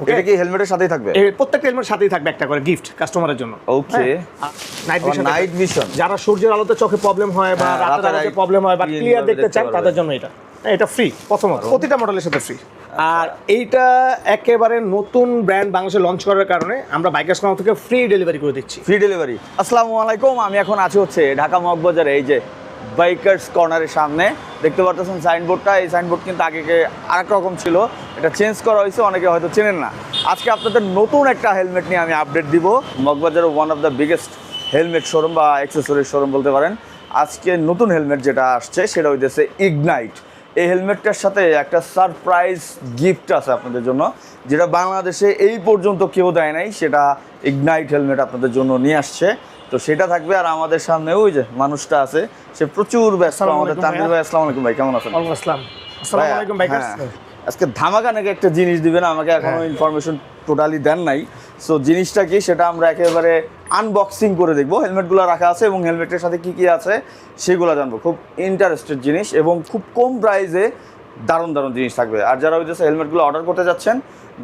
এটা কি হেলমেটের সাথেই থাকবে? প্রত্যেকটা হেলমেটের সাথেই থাকবে একটা করে গিফট কাস্টমারের জন্য। ওকে। নাইট ভিশন, যারা সূর্যের আলোতে চোখে প্রবলেম হয় বা রাতের আলোতে প্রবলেম হয় বা ক্লিয়ার দেখতে চান তাদের জন্য এটা ফ্রি। প্রথমত প্রতিটা মডেলের সাথে ফ্রি। আর এইটা একেবারে নতুন ব্র্যান্ড বাংলাদেশে লঞ্চ করার কারণে আমরা বাইকার্স কর্নার থেকে ফ্রি ডেলিভারি করে দিচ্ছি। Free delivery. আসসালামু আলাইকুম, আমি এখন আছি হচ্ছে ঢাকা মগবাজারে, এই যে বাইকার্স কর্নারের সামনে দেখতে পারতেছেন সাইনবোর্ডটা। এই সাইনবোর্ড কিন্তু আগে আরেক রকম ছিল, এটা চেঞ্জ করা হয়েছে, অনেকে হয়তো চেনেন না। আজকে আপনাদের নতুন একটা হেলমেট নিয়ে আমি আপডেট দিব। মগবাজারের one of the biggest helmet showroom বা অ্যাক্সেসরিজ শোরুম বলতে পারেন। আজকে নতুন হেলমেট যেটা আসছে সেটা হইতেছে ইগনাইট। এই হেলমেটটার সাথে একটা সারপ্রাইজ গিফট আছে আপনাদের জন্য, যেটা বাংলাদেশে এই পর্যন্ত কেউ দেয় নাই। সেটা ইগনাইট হেলমেট আপনাদের জন্য নিয়ে আসছে, তো সেটা থাকবে। আর আমাদের সামনে ওই যে মানুষটা আছে, সে প্রচুর ব্যস্ত। আমাদের তানভীর ভাই, আসসালামু আলাইকুম ভাই, কেমন আছেন? আসসালামু আলাইকুম বাইকার্স। আজকে ধামাকা নাকি একটা জিনিস দিবেন, আমাকে এখনো ইনফরমেশন টোটালি দেন নাই। সো জিনিসটা কি সেটা আমরা একেবারে আনবক্সিং করে দেখবো। হেলমেটগুলো রাখা আছে এবং হেলমেটের সাথে কি কি আছে সেগুলো জানবো। খুব ইন্টারেস্টেড জিনিস এবং খুব কম প্রাইসে দারুণ দারুণ জিনিস থাকবে। আর যারা হইতেছে হেলমেটগুলো অর্ডার করতে যাচ্ছেন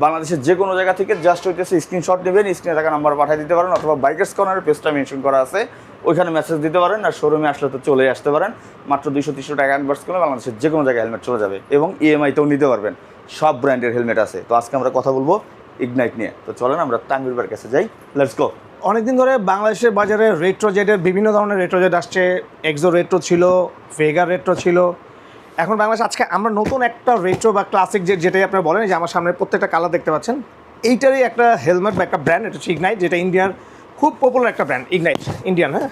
বাংলাদেশের যে কোনো জায়গা থেকে, জাস্ট হইতেছে স্ক্রিনশট নেবেন, স্ক্রিনে থাকা নাম্বার পাঠিয়ে দিতে পারেন, অথবা বাইকার্স কর্নারের পেজটা মেনশন করা আছে ওইখানে মেসেজ দিতে পারেন। আর শোরুমে আসলে তো চলে আসতে পারেন, মাত্র 200-300 টাকা অ্যাডভান্স করলে বাংলাদেশের যে কোনো জায়গায় হেলমেট চলে যাবে এবং ইএমআইতেও নিতে পারবেন। সব ব্র্যান্ডের হেলমেট আছে। তো আজকে আমরা কথা বলবো ইগনাইট নিয়ে। তো চলেন আমরা তানভীর ভাইয়ের কাছে যাই, লেটস গো। অনেকদিন ধরে বাংলাদেশের বাজারে রেট্রো জেটের বিভিন্ন ধরনের রেট্রো জেট আসছে। এক্সো রেট্রো ছিল, ভেগা রেট্রো ছিল। এখন বাংলাদেশ আজকে আমরা নতুন একটা রেট্রো বা ক্লাসিক জেট, যেটাই আপনারা বলেন, যে আমার সামনে প্রত্যেকটা কালার দেখতে পাচ্ছেন, এইটারই একটা হেলমেট বা একটা ব্র্যান্ড। এটা হচ্ছে ইগনাইট, যেটা ইন্ডিয়ার খুব পপুলার একটা ব্র্যান্ড। ইগনাইট ইন্ডিয়ান, হ্যাঁ,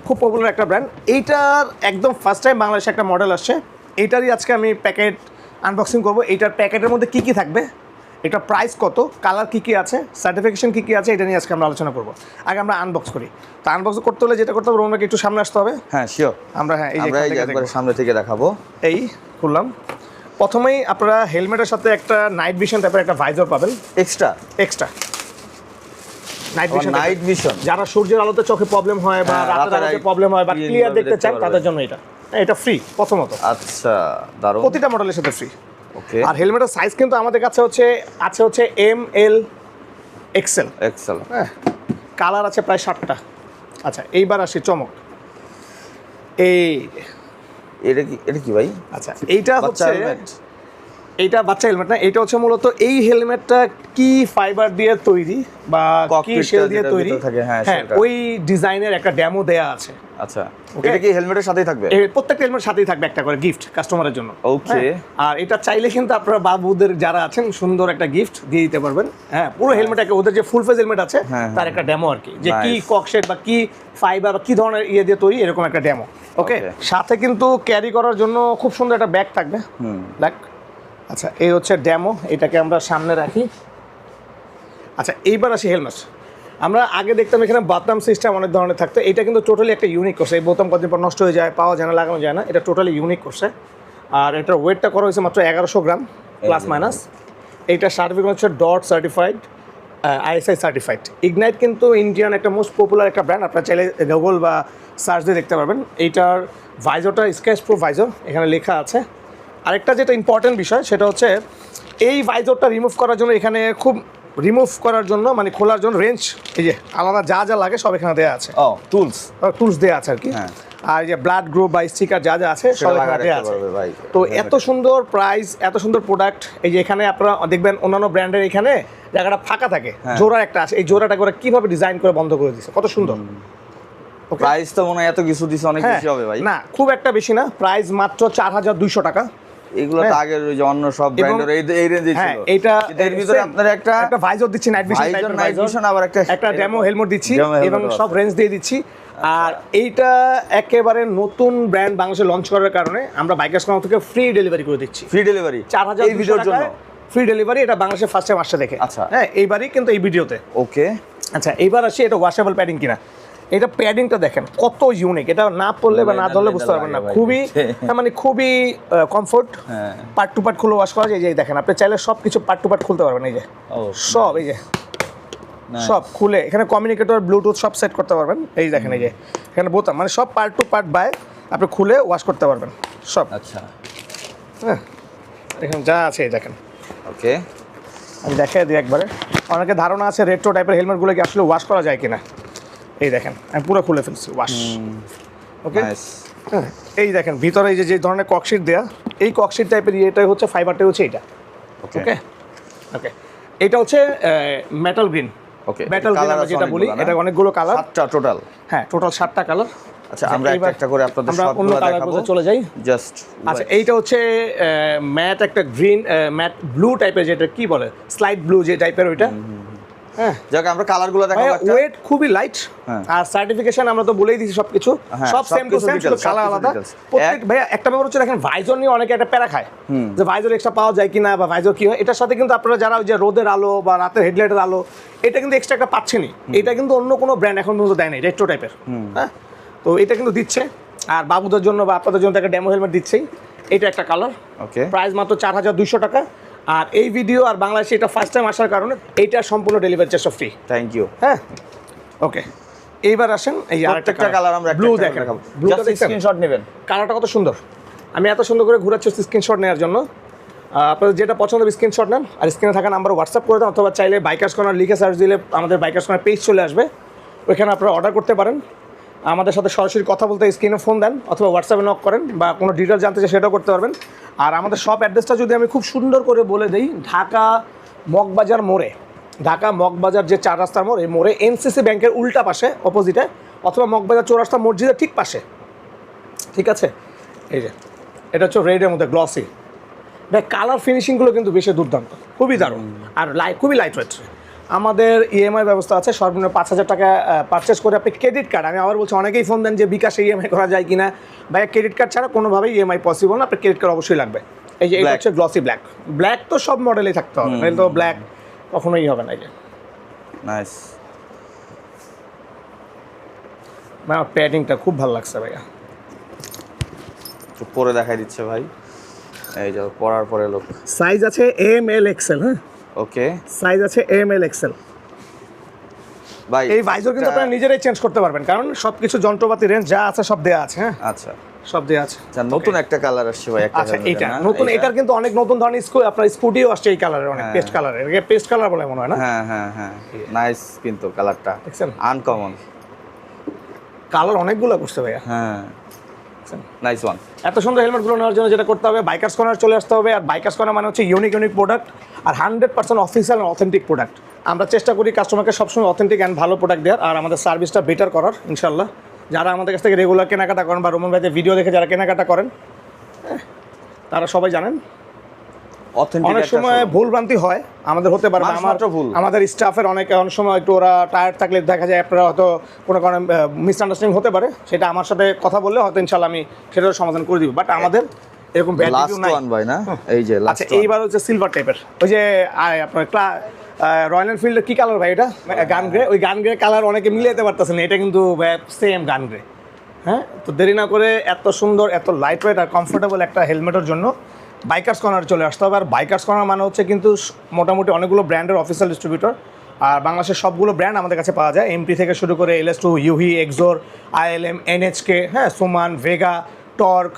খুব পপুলার একটা ব্র্যান্ড। এইটার একদম ফার্স্ট টাইম বাংলাদেশে একটা মডেল আসছে। এইটারই আজকে আমি প্যাকেট আনবক্সিং করবো। এইটার প্যাকেটের মধ্যে কী কী থাকবে, এটা প্রাইস কত, কালার কী কী আছে, সার্টিফিকেশন কী কী আছে, এটা নিয়ে আজকে আমরা আলোচনা করবো। আগে আমরা আনবক্স করি। তো আনবক্স করতে হলে যেটা করতে হবে, ওনাকে একটু সামনে আসতে হবে। হ্যাঁ শিওর। আমরা এই যে একবার সামনে থেকে দেখাবো। এই খুললাম। প্রথমেই আপনারা হেলমেটের সাথে একটা নাইট ভিশন টাইপের একটা ভাইজার পাবেন এক্সট্রা নাইট ভিশন। যারা সূর্যের আলোতে চোখে প্রবলেম হয় বা রাতের আলোতে প্রবলেম হয় বা ক্লিয়ার দেখতে চান তাদের জন্য এটা ফ্রি প্রথমত। আচ্ছা, দারুণ। প্রতিটা মডেলের সাথে ফ্রি। ওকে। আর হেলমেটের সাইজ কিন্তু আমাদের কাছে হচ্ছে এম, এল, এক্সেল। হ্যাঁ, কালার আছে প্রায় 7টা। আচ্ছা, এইবার আসি চমক। এটা কি ভাই? আচ্ছা, এইটা হচ্ছে এইটা বাচ্চা হেলমেট না, এটা হচ্ছে মূলত এই হেলমেটটা কি ফাইবার দিয়ে তৈরি বা কি শেল দিয়ে তৈরি, হ্যাঁ, ওই ডিজাইনের একটা ডেমো দেয়া আছে। আচ্ছা, এটা কি হেলমেটের সাথেই থাকবে? প্রত্যেকটা হেলমেটের সাথেই থাকবে একটা করে গিফট কাস্টমারের জন্য। ওকে। আর এটা চাইলে কিন্তু আপনারা বাবুদের যারা আছেন সুন্দর একটা গিফট দিয়ে দিতে পারবেন। হ্যাঁ, পুরো হেলমেট ওদের যে ফুল ফেজ হেলমেট আছে তার একটা ডেমো আর কি, যে কি ককশেট বা কি ফাইবার বা কি ধরনের দিয়ে তৈরি, এরকম একটা ডেমো। ওকে। সাথে কিন্তু ক্যারি করার জন্য খুব সুন্দর একটা ব্যাগ থাকবে, ব্যাগ। আচ্ছা, এই হচ্ছে ডেমো, এটাকে আমরা সামনে রাখি। আচ্ছা, এইবার আসি হেলমেট। আমরা আগে দেখতাম এখানে বাটন সিস্টেম অনেক ধরনের থাকতো, এটা কিন্তু টোটালি একটা ইউনিক করছে। এই বোতাম কতদিন পর নষ্ট হয়ে যায়, পাওয়া যায় না, লাগানো যায় না, এটা টোটালি ইউনিক করছে। আর এটার ওয়েটটা করা হয়েছে মাত্র 1100 গ্রাম প্লাস মাইনাস। এইটা সার্টিফিকেট হচ্ছে dot certified, ISI certified. Ignite কিন্তু ইন্ডিয়ান একটা মোস্ট পপুলার একটা ব্র্যান্ড, আপনারা চাইলে গুগল বা সার্চ দিয়ে দেখতে পারবেন। এইটার ভাইজরটা স্ক্র্যাচ প্রুফ ভাইজর, এখানে লেখা আছে। আরেকটা যেটা ইম্পর্টেন্ট বিষয় সেটা হচ্ছে এই ভাইজরটা রিমুভ করার জন্য, এখানে খুব রিমুভ করার জন্য মানে খোলার জন্য রেঞ্জ, এই যে আলাদা যা যা লাগে সব এখানে দেওয়া আছে। টুলস দেওয়া আছে আর কি। আর এই যে ব্লাড গ্রুপ বা স্টিকার যা যা আছে সব এখানে দেওয়া আছে। তো এত সুন্দর প্রাইস, এত সুন্দর প্রোডাক্ট। এই যে এখানে আপনারা দেখবেন অন্যান্য ব্র্যান্ডের এখানে জায়গাটা ফাঁকা থাকে, জোড়া একটা আছে, এই জোড়াটা করে কিভাবে ডিজাইন করে বন্ধ করে দিয়েছে, কত সুন্দর। প্রাইস তো মনে হয় এত কিছু দিছে, অনেক বেশি হবে ভাই? না, খুব একটা বেশি না, প্রাইস মাত্র 4200 টাকা। এগুলো তো আগের ওই যে অন্য সব ব্র্যান্ডের এই রেঞ্জে ছিল। হ্যাঁ, এটা এর ভিতরে আপনারা একটা ভাইজর দিচ্ছি, নাইট ভিশন, আবার একটা ডেমো হেলমেট দিচ্ছি এবং সব রেঞ্জ দিয়ে দিচ্ছি। আর এইটা একেবারে নতুন ব্র্যান্ড বাংলাদেশে লঞ্চ করার কারণে আমরা বাইকার্স কর্নার থেকে ফ্রি ডেলিভারি করে দিচ্ছি। ফ্রি ডেলিভারি 4000 এই ভিডিওর জন্য ফ্রি ডেলিভারি। এটা বাংলাদেশে ফার্স্ট টাইম আসছে দেখে। আচ্ছা, হ্যাঁ, এইবারই কিন্তু এই ভিডিওতে। ওকে। আচ্ছা, এইবার আসি এটা ওয়াশেবল প্যাডিং কিনা। এটা প্যাডিংটা দেখেন কত ইউনিক, এটা না পড়লে বা না ধরলে বুঝতে পারবেন না। খুবই মানে খুবই কমফোর্ট, পার্ট টু পার্ট খুলে ওয়াশ করা যায়। এই যে দেখেন, আপনি চাইলে সব কিছু পার্ট টু পার্ট খুলতে পারবেন। এই যে সব, এই যে সব খুলে এখানে কমিউনিকেটর, ব্লুটুথ সব সেট করতে পারবেন। এই দেখেন, এই যে এখানে বোতাম, মানে সব পার্ট টু পার্ট বাই আপনি খুলে ওয়াশ করতে পারবেন সব। আচ্ছা, হ্যাঁ, এখানে যা আছে এই দেখেন। ওকে। আমি দেখাই দিই একবারে। অনেকে ধারণা আছে রেট্রো টাইপের হেলমেটগুলো কি আসলে ওয়াশ করা যায় কিনা। এই দেখেন আমি পুরো খুলে ফেলছি ওয়াশ। ওকে, হ্যাঁ এই দেখেন ভিতরে এই যে ধরনের ককশিট দেয়া, এই ককশিট টাইপের ইয়েটাই হচ্ছে ফাইবারটাই হচ্ছে এটা। ওকে ওকে, এটা হচ্ছে মেটাল গ্রিন। ওকে, মেটাল গ্রিন আমরা যেটা বলি, এটা অনেকগুলো কালার, 7টা টোটাল। হ্যাঁ টোটাল 7টা কালার। আচ্ছা আমরা একটা করে আপনাদের অন্য কালারগুলো চলে যাই জাস্ট। আচ্ছা এইটা হচ্ছে ম্যাট একটা গ্রিন ম্যাট ব্লু টাইপের, যেটা কি বলে স্লাইড ব্লু যে টাইপের ওইটা। হ্যাঁ যাক আমরা কালারগুলো দেখাবো। একটা ওয়েট খুবই লাইট, আর সার্টিফিকেশন আমরা তো বলেই দিয়েছি সবকিছু, সব সেম টু সেম, শুধু কালার আলাদা। প্রত্যেক ভাই একটা ব্যাপার হচ্ছে দেখেন ভাইজর নিয়ে অনেকে একটা প্যারা খায় যে ভাইজর এক্সট্রা পাওয়া যায় কিনা বা ভাইজর কি হয়। এটার সাথে কিন্তু আপনারা যারা ওই যে রোদের আলো বা রাতের হেডলাইটের আলো, এটা কিন্তু এক্সট্রা একটা পাচ্ছেনই। এটা কিন্তু অন্য কোনো ব্র্যান্ড এখন পর্যন্ত দেয় নাই রেট্রো টাইপের। হ্যাঁ তো এটা কিন্তু দিচ্ছে, আর বাবুদের জন্য বা আপনাদের জন্য একটা ডেমো হেলমেট দিচ্ছেই। এটা একটা কালার, ওকে, প্রাইস মাত্র 4200 টাকা। আর এই ভিডিও আর বাংলাদেশে এটা ফার্স্ট টাইম আসার কারণে এইটা সম্পূর্ণ delivery charge free. Thank you. হ্যাঁ ওকে, এইবার আসেন এই আরেকটা কালার আমরা ব্লু দেখেন, ব্লুটা স্ক্রিনশট নেবেন। কালারটা কত সুন্দর, আমি এত সুন্দর করে ঘুরাচ্ছি স্ক্রিনশট নেওয়ার জন্য। আপনাদের যেটা পছন্দ হবে স্ক্রিনশট নেন, আর স্ক্রিনে থাকা নাম্বার হোয়াটসঅ্যাপ করে দেন, অথবা চাইলে বাইকার্স কর্নার লিখে সার্চ দিলে আমাদের বাইকার্স কর্নার পেজ চলে আসবে, ওইখানে আপনারা অর্ডার করতে পারেন। আমাদের সাথে সরাসরি কথা বলতে স্ক্রিনে ফোন দেন, অথবা হোয়াটসঅ্যাপে নক করেন, বা কোনো ডিটেল জানতে চাই সেটাও করতে পারবেন। আর আমাদের শপ অ্যাড্রেসটা যদি আমি খুব সুন্দর করে বলে দিই, ঢাকা মগবাজার মোড়ে, ঢাকা মগবাজার যে 4 রাস্তার মোড়, এই মোড়ে এনসিসি ব্যাংকের উল্টা পাশে অপোজিটে, অথবা মগবাজার চৌরাস্তা মসজিদের ঠিক পাশে। ঠিক আছে, এই যে এটা হচ্ছে রেডের মধ্যে গ্লসি, এটা কালার ফিনিশিংগুলো কিন্তু বেশি দুর্দান্ত, খুবই দারুণ, আর খুবই লাইট ওয়েট। আমাদের ইএমআই ব্যবস্থা আছে, সর্বনিম্ন 5000 টাকা পারচেস করে আপনি ক্রেডিট কার্ড, আমি আবার বলছি অনেকেই ফোন দেন যে বিকাশে ইএমআই করা যায় কিনা, ভাইয়া ক্রেডিট কার্ড ছাড়া কোনোভাবেই ইএমআই পসিবল না, আপনার ক্রেডিট কার্ড অবশ্যই লাগবে। এই যে এটা হচ্ছে গ্লসি ব্ল্যাক, ব্ল্যাক তো সব মডেলেই থাকতে হবে, নাহলে তো ব্ল্যাক কখনোই হবে না। এই যে নাইস, আমার প্যাডিংটা খুব ভালো লাগছে ভাইয়া, তো পরে দেখাই দিচ্ছে ভাই। এই যে পরার পরে লোক সাইজ আছে এম এল এক্সেল। হ্যাঁ ওকে, সাইজ আছে এম এল এক্সেল। ভাই এই ভাইজর কিন্তু আপনারা নিজেরাই চেঞ্জ করতে পারবেন, কারণ সবকিছু যন্ত্রপাতি রেঞ্জ যা আছে সব দেয়া আছে। হ্যাঁ আচ্ছা, সব দেয়া আছে। নতুন একটা কালার আসছে ভাই, একটা আচ্ছা এটা নতুন, এটার কিন্তু অনেক নতুন ধরনের আপনার স্কুটিও আসছে এই কালারের, অনেক পেস্ট কালারের, এটাকে পেস্ট কালার বলে মনে হয় না? হ্যাঁ হ্যাঁ হ্যাঁ, নাইস, কিন্তু কালারটা দেখছেন আনকমন, কালার অনেকগুলো করছে ভাইয়া। হ্যাঁ নাইস ওয়ান। এত সুন্দর হেলমেটগুলো নেওয়ার জন্য যেটা করতে হবে, বাইকার্স কর্নার চলে আসতে হবে। আর বাইকার্স কর্নার মানে হচ্ছে ইউনিক প্রোডাক্ট, আর 100% অফিসিয়াল আর অথেন্টিক প্রোডাক্ট। আমরা চেষ্টা করি কাস্টমারকে সবসময় অথেন্টিক অ্যান্ড ভালো প্রোডাক্ট দেওয়ার, আর আমাদের সার্ভিসটা বেটার করার ইনশাল্লাহ। যারা আমাদের কাছ থেকে রেগুলার কেনাকাটা করেন বা রোমান ভাইদের ভিডিও দেখে যারা কেনাকাটা করেন, তারা সবাই জানেন অনেক সময় ভুল ভ্রান্তি হয় আমাদের, হতে পারে আমাদের স্টাফের অনেক সময় একটু ওরা টায়ার্ড থাকলে দেখা যায় আপনারা হয়তো কোনো কারণে মিসআন্ডারস্ট্যান্ডিং হতে পারে, সেটা আমার সাথে কথা বললে হয়তো ইনশাল্লাহ আমি সেটার সমাধান করে দিব। বাট আমাদের এরকম ব্যাড রিভিউ নাই ভাই না। এই যে আচ্ছা এইবার হচ্ছে সিলভার টাইপের, ওই যে আপনার রয়্যাল এনফিল্ডের কি কালার ভাই এটা, গান গ্রে, ওই গান গ্রে কালার অনেকে মিলে যেতে পারতেছেন, এটা কিন্তু সেম গান গ্রে। হ্যাঁ তো দেরি না করে এত সুন্দর এত লাইট ওয়েট আর কমফোর্টেবল একটা হেলমেটের জন্য বাইকার্স কর্নার চলে আসতে হবে। আর বাইকার্স কর্নার মানে হচ্ছে কিন্তু মোটামুটি অনেকগুলো ব্র্যান্ডের অফিসিয়াল ডিস্ট্রিবিউটর, আর বাংলাদেশের সবগুলো ব্র্যান্ড আমাদের কাছে পাওয়া যায়, এমটি থেকে শুরু করে LS2, ইউহি, এক্সোর, ILM, NHK, হ্যাঁ সুমান, ভেগা, টর্ক,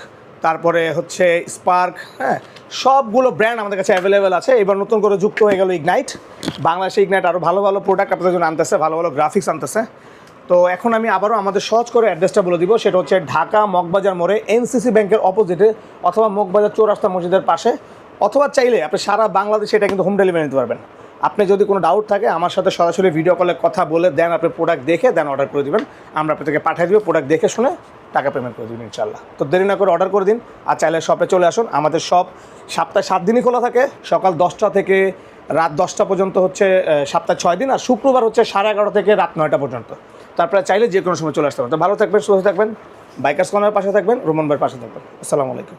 তারপরে হচ্ছে স্পার্ক, হ্যাঁ সবগুলো ব্র্যান্ড আমাদের কাছে অ্যাভেলেবেল আছে। এবার নতুন করে যুক্ত হয়ে গেল ইগনাইট, বাংলাদেশে ইগনাইট আরও ভালো ভালো প্রোডাক্ট আপনাদের জন্য আনতেছে, ভালো ভালো গ্রাফিক্স আনতেছে। তো এখন আমি আবারও আমাদের সহজ করে অ্যাড্রেসটা বলে দিব, সেটা হচ্ছে ঢাকা মগবাজার মোড়ে এনসিসি ব্যাংকের অপোজিটে, অথবা মগবাজার চৌরাস্তা মসজিদের পাশে, অথবা চাইলে আপনি সারা বাংলাদেশে এটা কিন্তু হোম ডেলিভারি নিতে পারবেন। আপনি যদি কোনো ডাউট থাকে আমার সাথে সরাসরি ভিডিও কলে কথা বলে দেন, আপনি প্রোডাক্ট দেখে দেন অর্ডার করে দেবেন, আমরা আপনাদেরকে পাঠিয়ে দেবো, প্রোডাক্ট দেখে শুনে টাকা পেমেন্ট করে দেবেন ইনশাল্লাহ। তো দেরি না করে অর্ডার করে দিন, আর চাইলে শপে চলে আসুন। আমাদের শপ সপ্তাহে 7 দিনই খোলা থাকে, সকাল 10টা থেকে রাত 10টা পর্যন্ত হচ্ছে সপ্তাহে 6 দিন, আর শুক্রবার হচ্ছে 11:30 থেকে রাত 9টা পর্যন্ত। তারপরে চাইলে যে কোনো সময় চলে আসতে পারেন। তো ভালো থাকবেন, সুস্থ থাকবেন, বাইকার্স কর্নার পাশে থাকবেন, রোমান ভাইয়ের পাশে থাকবেন। আসসালামু আলাইকুম।